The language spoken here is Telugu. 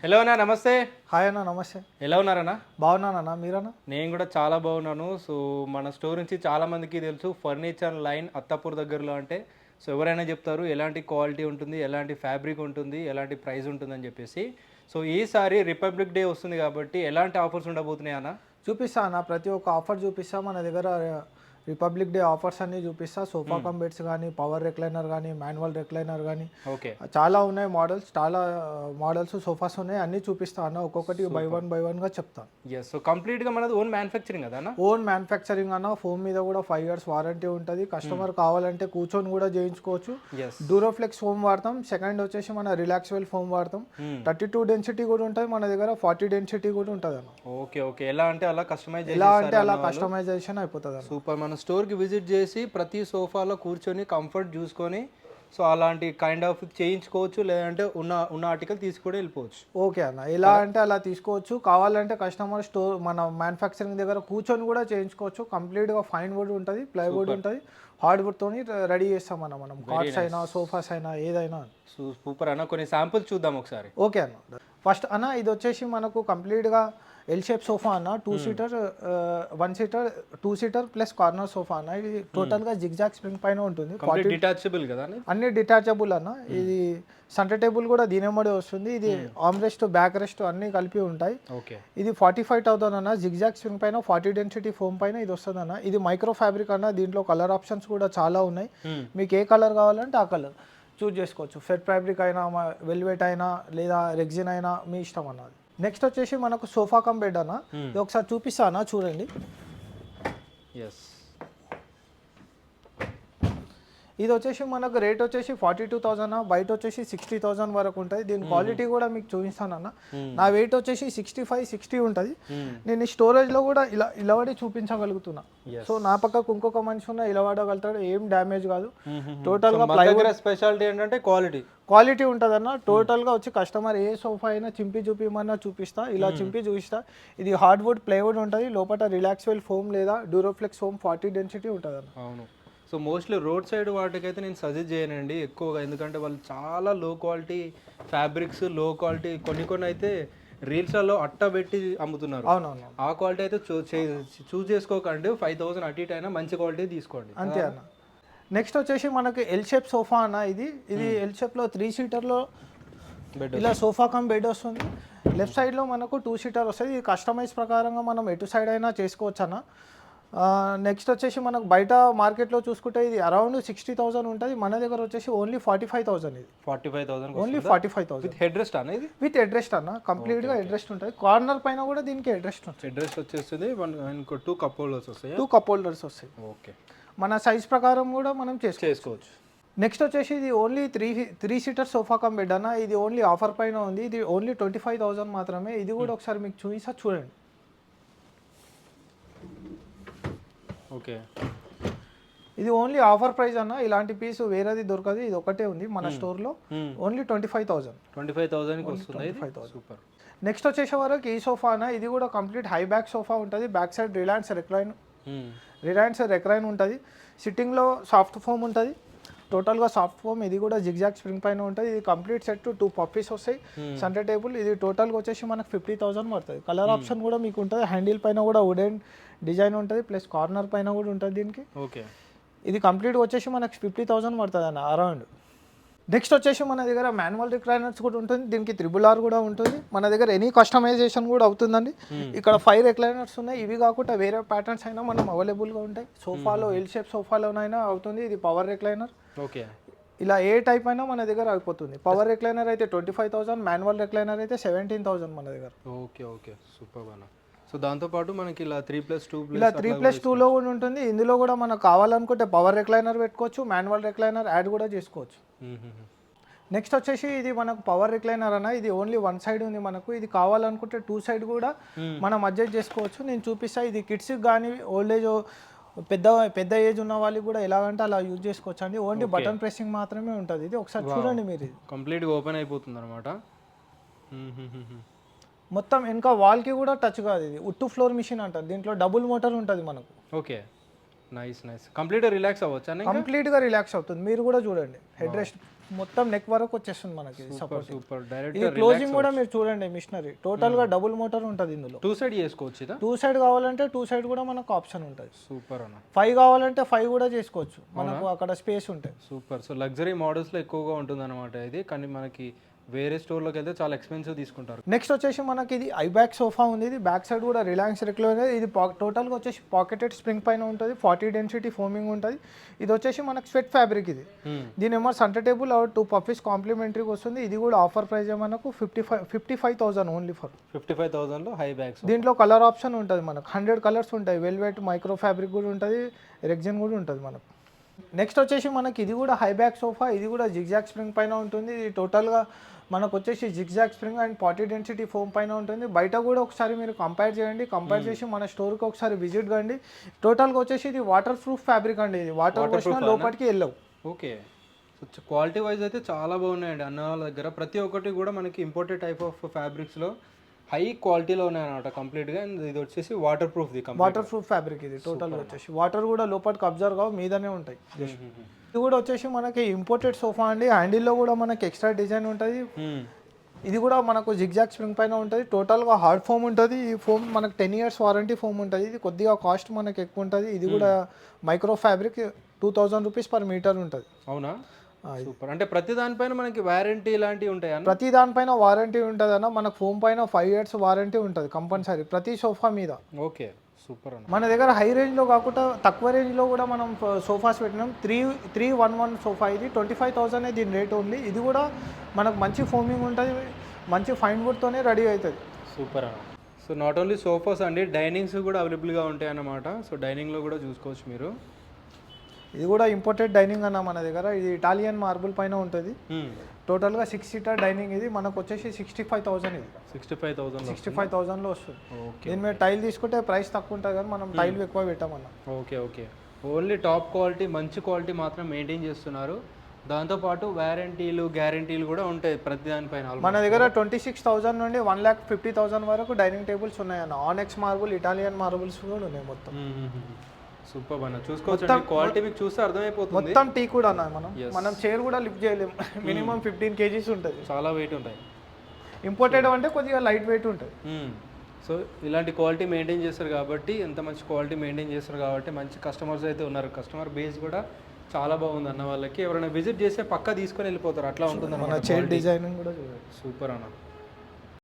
హలో అన్న, నమస్తే. హాయ్ అన్న, నమస్తే. ఎలా ఉన్నారన్నా? బాగున్నానన్నా, మీరన్నా? నేను కూడా చాలా బాగున్నాను. సో మన స్టోర్ నుంచి చాలా మందికి తెలుసు, ఫర్నిచర్ లైన్ అత్తాపూర్ దగ్గరలో అంటే సో ఎవరైనా చెప్తారు ఎలాంటి క్వాలిటీ ఉంటుంది, ఎలాంటి ఫ్యాబ్రిక్ ఉంటుంది, ఎలాంటి ప్రైస్ ఉంటుందని చెప్పేసి. సో ఈసారి రిపబ్లిక్ డే వస్తుంది కాబట్టి ఎలాంటి ఆఫర్స్ ఉండబోతున్నాయి అన్న? చూపిస్తా అన్న, ప్రతి ఒక్క ఆఫర్ చూపిస్తా. మన దగ్గర రిపబ్లిక్ డే ఆఫర్స్ అన్నీ చూపిస్తా. సోఫా కమ్ బెడ్స్ కానీ, పవర్ రెక్లైనర్ కానీ, మాన్యువల్ రెక్లైనర్ కానీ ఓకే, చాలా ఉన్నాయి మోడల్స్. చాలా మోడల్స్ సోఫాస్ ఉన్నాయి, అన్నీ చూపిస్తా అన్న. ఒక్కొక్కటి బై వన్గా చెప్తాను. ఎస్. సో కంప్లీట్గా మనది ఓన్ మ్యానుఫ్యాక్చరింగ్ కదా అన్న? ఓన్ మ్యానుఫ్యాక్చరింగ్ అన్న. ఫోమ్ మీద కూడా 5 years వారంటీ ఉంటుంది. కస్టమర్ కావాలంటే కూర్చొని కూడా చేయించుకోవచ్చు. డూరోఫ్లెక్స్ ఫోమ్ వాడతాం. సెకండ్ వచ్చేసి మన రిలాక్స్వెల్ ఫోమ్ వాడతాం. 32 డెన్సిటీ కూడా ఉంటుంది మన దగ్గర, 40 డెన్సిటీ కూడా ఉంటుంది అన్న. Okay okay. ఎలా అంటే అలా కస్టమైజేషన్ అయిపోతుంది. సూపర్. మన స్టోర్కి విజిట్ చేసి ప్రతి సోఫాలో కూర్చొని కంఫర్ట్ చూసుకొని సో అలాంటి కైండ్ ఆఫ్ చేయించుకోవచ్చు, లేదంటే ఉన్న ఆర్టికల్ తీసి కూడా వెళ్ళిపోవచ్చు. ఓకే అన్న, ఎలా అంటే అలా తీసుకోవచ్చు. కావాలంటే కస్టమర్ స్టోర్ మన మ్యానుఫ్యాక్చరింగ్ దగ్గర కూర్చొని కూడా చేయించుకోవచ్చు. కంప్లీట్గా ఫైన్ వుడ్ ఉంటుంది, ప్లైవుడ్ ఉంటుంది, హార్డ్వుడ్తో రెడీ చేస్తామన్న. మనం కార్డ్స్ అయినా సోఫాస్ అయినా ఏదైనా. సూపర్ అన్న. కొన్ని శాంపుల్స్ చూద్దాం ఒకసారి. ఓకే అన్న. ఫస్ట్ అన్న, ఇది వచ్చేసి మనకు కంప్లీట్గా ఎల్ షేప్ సోఫా అన్న. 2 seater 1 seater 2 seater plus corner sofa అన్న. ఇది టోటల్గా జిగ్జాగ్ స్ప్రింగ్ పైన ఉంటుంది. డిటాచబుల్ కదా అన్ని డిటాచబుల్ అన్న. ఇది సెంటర్ టేబుల్ కూడా దీనిమ్మడే వస్తుంది. ఇది ఆర్మ్ రెస్ట్, బ్యాక్ రెస్ట్ అన్ని కలిపి ఉంటాయి. ఇది 45,000 అన్న. జిగ్జాగ్ స్ప్రింగ్ పైన 40 డెన్సిటీ ఫోమ్ పైన ఇది వస్తుంది అన్న. ఇది మైక్రో ఫ్యాబ్రిక్ అన్న. దీంట్లో కలర్ ఆప్షన్స్ కూడా చాలా ఉన్నాయి. మీకు ఏ కలర్ కావాలంటే ఆ కలర్ చూజ్ చేసుకోవచ్చు. ఫెడ్ ఫ్యాబ్రిక్ అయినా, వెల్వెట్ అయినా, లేదా రెగ్జిన్ అయినా మీ ఇష్టం అన్నది. నెక్స్ట్ వచ్చేసి మనకు సోఫా కమ్ బెడ్ అన్న. ఇది ఒకసారి చూపిస్తానా, చూడండి. ఇది వచ్చేసి మనకు రేట్ వచ్చేసి 42,000, బయట వచ్చేసి 60,000 వరకు ఉంటుంది. దీని క్వాలిటీ కూడా మీకు చూపిస్తానన్న. నా వెయిట్ వచ్చేసి 65-60 ఉంటుంది. నేను ఈ స్టోరేజ్లో కూడా ఇలా పడి చూపించగలుగుతున్నా. సో నా పక్కకు ఇంకొక మనిషి ఉన్న ఇలా పడగలుగుతాడు, ఏం డ్యామేజ్ కాదు. టోటల్గా ప్లైవుడ్ స్పెషాలిటీ ఏంటంటే క్వాలిటీ ఉంటుంది అన్న. టోటల్గా వచ్చి కస్టమర్ ఏ సోఫా అయినా చింపి చూపిమన్నా చూపిస్తా, ఇలా చింపి చూపిస్తా. ఇది హార్డ్వుడ్, ప్లైవుడ్ ఉంటుంది. లోపల రిలాక్స్వెల్ ఫోమ్ లేదా డ్యూరోఫ్లెక్స్ ఫోమ్ 40 డెన్సిటీ ఉంటుంది అన్న. అవును. సో మోస్ట్లీ రోడ్ సైడ్ వాటికైతే నేను సజెస్ట్ చేయనండి ఎక్కువగా, ఎందుకంటే వాళ్ళు చాలా లో క్వాలిటీ ఫ్యాబ్రిక్స్, లో క్వాలిటీ కొన్ని అయితే రీల్స్లలో అట్ట పెట్టి అమ్ముతున్నారు. అవునవును. ఆ క్వాలిటీ అయితే చూస్ చేసుకోకండి. 5,000 అటు ఇటు అయినా మంచి క్వాలిటీ తీసుకోండి. అంతే అన్న. నెక్స్ట్ వచ్చేసి మనకి ఎల్ షేప్ సోఫా అన్న. ఇది ఎల్ షేప్లో 3 seaterలో బెడ్, ఇలా సోఫా కమ్ బెడ్ వస్తుంది. లెఫ్ట్ సైడ్లో మనకు 2 seater వస్తుంది. ఇది కస్టమైజ్ ప్రకారంగా మనం ఎటు సైడ్ అయినా చేసుకోవచ్చు అన్న. నెక్స్ట్ వచ్చేసి మనకు బయట మార్కెట్లో చూసుకుంటే ఇది అరౌండ్ 60,000 ఉంటుంది. మన దగ్గర వచ్చేసి ఓన్లీ 45,000. ఇది 45,000 ఓన్లీ 45,000 హెడ్ రెస్ట్ అన్న. ఇది విత్ హెడ్ రెస్ట్ అన్న. కంప్లీట్గా హెడ్ రెస్ట్ ఉంటుంది. కార్నర్ పైన కూడా దీనికి హెడ్ రెస్ట్ ఉంటుంది. హెడ్ రెస్ట్ వచ్చేస్తుంది. ఇంకో 2 కప్ హోల్డర్స్ వస్తాయి. 2 cup holders వస్తాయి. ఓకే. మన సైజ్ ప్రకారం కూడా మనం చేసుకోవచ్చు. నెక్స్ట్ వచ్చేసి ఇది only 3 seater sofa cum bed అన్న. ఇది ఓన్లీ ఆఫర్ పైన ఉంది. ఇది ఓన్లీ 25,000 మాత్రమే. ఇది కూడా ఒకసారి మీకు చూపిస్తా, చూడండి. ఓకే. ఇది ఓన్లీ ఆఫర్ ప్రైస్ అన్న. ఇలాంటి పీస్ వేరేది దొరకదు, ఇది ఒకటే ఉంది మన స్టోర్లో. ఓన్లీ 25,000 వస్తుంది. సూపర్. నెక్స్ట్ వచ్చేసే వరకు ఈ సోఫా అన్న. ఇది కూడా కంప్లీట్ హై బ్యాక్ సోఫా ఉంటుంది. బ్యాక్ సైడ్ రిలయన్స్ రెక్లైన్ ఉంటుంది. సిట్టింగ్లో సాఫ్ట్ ఫోమ్ ఉంటుంది. టోటల్గా సాఫ్ట్ ఫోమ్. ఇది కూడా జిగ్జాగ్ స్ప్రింగ్ పైన ఉంటుంది. ఇది కంప్లీట్ సెట్ 2 పప్పీస్ వస్తాయి. Centre table. ఇది టోటల్గా వచ్చేసి మనకు 50,000 పడుతుంది. కలర్ ఆప్షన్ కూడా మీకు ఉంటుంది. హ్యాండిల్ పైన కూడా వుడెన్ డిజైన్ ఉంటుంది, ప్లస్ కార్నర్ పైన కూడా ఉంటుంది దీనికి. ఓకే. ఇది కంప్లీట్గా వచ్చేసి మనకు 50,000 పడుతుంది అన్న అరౌండ్. నెక్స్ట్ వచ్చేసి మన దగ్గర మాన్యువల్ రిక్లైనర్స్ కూడా ఉంటుంది. దీనికి RRR కూడా ఉంటుంది. మన దగ్గర ఎనీ కస్టమైజేషన్ కూడా అవుతుందండి. ఇక్కడ 5 recliners ఉన్నాయి. ఇవి కాకుండా వేరే ప్యాటర్న్స్ అయినా మనం అవైలబుల్గా ఉంటాయి. సోఫాలో ఎల్ షేప్ సోఫాలోనైనా అవుతుంది. ఇది పవర్ రిక్లైనర్. ఓకే. ఇలా ఏ టైప్ అయినా మన దగ్గర అయిపోతుంది. పవర్ రిక్లైనర్ అయితే 25,000, మాన్యువల్ రిక్లైనర్ అయితే 17,000 మన దగ్గర. Okay okay. సూపర్ అన్న. సో దాంతోపాటు మనకి ఇలా 3+2 ఇలా 3+2లో కూడా ఉంటుంది. ఇందులో కూడా మనకు కావాలనుకుంటే పవర్ రిక్లైనర్ పెట్టుకోవచ్చు, మాన్యువల్ రిక్లైనర్ యాడ్ కూడా చేసుకోవచ్చు. నెక్స్ట్ వచ్చేసి ఇది మనకు పవర్ రిక్లైనర్ అన్న. ఇది ఓన్లీ 1 side ఉంది మనకు. ఇది కావాలనుకుంటే 2 side కూడా మనం అడ్జస్ట్ చేసుకోవచ్చు. నేను చూపిస్తా. ఇది కిడ్స్కి కానీ ఓల్డ్ ఏజ్ పెద్ద ఏజ్ ఉన్న వాళ్ళకి కూడా ఎలాగంటే అలా యూజ్ చేసుకోవచ్చు అండి. ఓన్లీ బటన్ ప్రెస్సింగ్ మాత్రమే ఉంటుంది. ఇది ఒకసారి చూడండి మీరు. ఇది కంప్లీట్గా ఓపెన్ అయిపోతుంది అనమాట. మొత్తం వెనక వాల్కి కూడా టచ్ కాదు. ఇది ఉట్టు ఫ్లోర్ మిషన్ అంటారు. దీంట్లో డబుల్ మోటార్ ఉంటుంది మనకు. ఓకే. నైస్. కంప్లీట్గా రిలాక్స్ అవ్వచ్చు. కంప్లీట్గా రిలాక్స్ అవుతుంది. మీరు కూడా చూడండి. హెడ్ రెస్ట్ మొత్తం నెక్ వరకు వచ్చేస్తుంది మనకి సపోర్ట్. సూపర్ డైరెక్ట్ ఇది క్లోజింగ్ కూడా మీరు చూడండి మిషనరీ టోటల్ గా డబుల్ మోటార్ ఉంటుంది ఇందులో. 2 సైడ్ చేసుకోవచ్చు ఇదా? 2 సైడ్ కావాలంటే 2 సైడ్ కూడా మనకు ఆప్షన్ ఉంటుంది. సూపర్ అన్న. 5 కావాలంటే 5 కూడా చేసుకోవచ్చు మనకు అక్కడ స్పేస్ ఉంటాయి. సూపర్. సో లగ్జరీ మోడల్స్లో ఎక్కువగా ఉంటుంది అనమాట ఇది, కానీ మనకి వేరే స్టోర్లోకి వెళ్తే చాలా ఎక్స్పెన్సివ్ తీసుకుంటారు. నెక్స్ట్ వచ్చేసి మనకి ఇది ఐబ్యాక్ సోఫా ఉంది. ఇది బ్యాక్ సైడ్ కూడా రిలాక్స్ రెక్లో ఇది టోటల్గా వచ్చేసి పాకెటెడ్ స్ప్రింగ్ పైన ఉంటుంది. 40 డెన్సిటీ ఫోమింగ్ ఉంటుంది. ఇది వచ్చేసి మనకు స్వెట్ ఫ్యాబ్రిక్ ఇది. దీని ఏమో సెంటర్ టేబుల్ 2 పఫీస్ కాంప్లిమెంటరీగా వస్తుంది. ఇది కూడా ఆఫర్ ప్రైస్ మనకు 55,000 ఓన్లీ ఫర్ 55,000లో హై బ్యాగ్స్. దీంట్లో కలర్ ఆప్షన్ ఉంటుంది మనకు 100 కలర్స్ ఉంటాయి. వెల్వెట్ మైక్రో ఫ్యాబ్రిక్ కూడా ఉంటుంది, రెగ్జిన్ కూడా ఉంటుంది మనకు. నెక్స్ట్ వచ్చేసి మనకి ఇది కూడా హై బ్యాక్ సోఫా. ఇది కూడా జిగ్జాగ్ స్ప్రింగ్ పైన ఉంటుంది. ఇది టోటల్గా మనకు వచ్చేసి zigzag spring and 40 density foam పైన ఉంటుంది. బయట కూడా ఒకసారి మీరు కంపేర్ చేయండి. కంపేర్ చేసి మన స్టోర్కి ఒకసారి విజిట్ కండి. టోటల్గా వచ్చేసి ఇది వాటర్ ప్రూఫ్ ఫ్యాబ్రిక్ అండి. ఇది వాటర్ వచ్చినా లోపలికి వెళ్ళవు. ఓకే. సో క్వాలిటీ వైజ్ అయితే చాలా బాగున్నాయండి అన్న వాళ్ళ దగ్గర. ప్రతి ఒక్కటి కూడా మనకి ఇంపోర్టెడ్ టైప్ ఆఫ్ ఫ్యాబ్రిక్స్లో హై క్వాలిటీలో ఉన్నాయన్నమాట కంప్లీట్గా. ఇది వచ్చేసి water proof, water proof fabric ఇది టోటల్ వచ్చేసి. వాటర్ కూడా లోపలికి అబ్జర్వ్ కావు, మీదనే ఉంటాయి. ఇది కూడా వచ్చేసి మనకి ఇంపోర్టెడ్ సోఫా అండి. హ్యాండిల్లో కూడా మనకి ఎక్స్ట్రా డిజైన్ ఉంటుంది. ఇది కూడా మనకు జిగ్జాగ్ స్ప్రింగ్ పైన ఉంటుంది. టోటల్గా హార్డ్ ఫోమ్ ఉంటుంది. ఈ ఫోమ్ మనకు 10 years వారంటీ ఫోమ్ ఉంటుంది. ఇది కొద్దిగా కాస్ట్ మనకి ఎక్కువ ఉంటుంది. ఇది కూడా micro fabric 2,000 rupees per metre ఉంటుంది. అవునా? సూపర్. అంటే ప్రతి దానిపైన మనకి వారంటీ ఇలాంటివి ఉంటాయి అన్న? ప్రతి దానిపైన వారంటీ ఉంటుంది అన్న. మనకు ఫోమ్ పైన 5 years వారంటీ ఉంటుంది కంపల్సరీ ప్రతి సోఫా మీద. ఓకే సూపర్ అన్న. మన దగ్గర హై రేంజ్లో కాకుండా తక్కువ రేంజ్లో కూడా మనం సోఫాస్ పెట్టినాం. 311 సోఫా ఇది 25,000 దీని రేట్ ఓన్లీ. ఇది కూడా మనకు మంచి ఫోమింగ్ ఉంటుంది, మంచి ఫైన్ వుడ్తోనే రెడీ అవుతుంది. సూపర్ అన్న. సో నాట్ ఓన్లీ సోఫాస్ అండి, డైనింగ్స్ కూడా అవైలబుల్గా ఉంటాయి అన్నమాట. సో డైనింగ్లో కూడా చూసుకోవచ్చు మీరు. ఇది కూడా ఇంపోర్టెడ్ డైనింగ్ అన్న మన దగ్గర. ఇది ఇటాలియన్ మార్బుల్ పైన ఉంటుంది. టోటల్గా 6 seater డైనింగ్. ఇది మనకు వచ్చేసి 65,000. ఇది 65,000లో వస్తుంది. దీని మీద టైల్ తీసుకుంటే ప్రైస్ తక్కువ ఉంటుంది కానీ మనం టైల్ ఎక్కువ పెట్టామన్నా. Okay okay. Only top quality, మంచి క్వాలిటీ మాత్రం మెయింటైన్ చేస్తున్నారు. దాంతోపాటు వారంటీలు, గ్యారంటీలు కూడా ఉంటాయి ప్రతి దానిపైన. మన దగ్గర 26,000 నుండి 1,50,000 వరకు డైనింగ్ టేబుల్స్ ఉన్నాయన్న. ఆనెక్స్ మార్బుల్, ఇటాలియన్ మార్బుల్స్ కూడా ఉన్నాయి మొత్తం. సూపర్ అన్న. చూసుకోవచ్చు, క్వాలిటీ మీకు చూస్తే అర్థమైపోతుంది. మొత్తం టీ కూడా అన్న. మనం చైర్ కూడా లిఫ్ట్ చేయలేము. మినిమం 15 kgs ఉంటుంది. చాలా వెయిట్ ఉంటాయి. ఇంపోర్టెడ్ అంటే కొద్దిగా లైట్ వెయిట్ ఉంటుంది. సో ఇలాంటి క్వాలిటీ మెయింటైన్ చేస్తారు కాబట్టి, ఎంత మంచి క్వాలిటీ మెయింటైన్ చేస్తారు కాబట్టి మంచి కస్టమర్స్ అయితే ఉన్నారు. కస్టమర్ బేస్ కూడా చాలా బాగుంది అన్న వాళ్ళకి. ఎవరైనా విజిట్ చేస్తే పక్కా తీసుకొని వెళ్ళిపోతారు, అట్లా ఉంటుంది అన్న. చైర్ డిజైనింగ్ కూడా చూడండి. సూపర్ అన్న.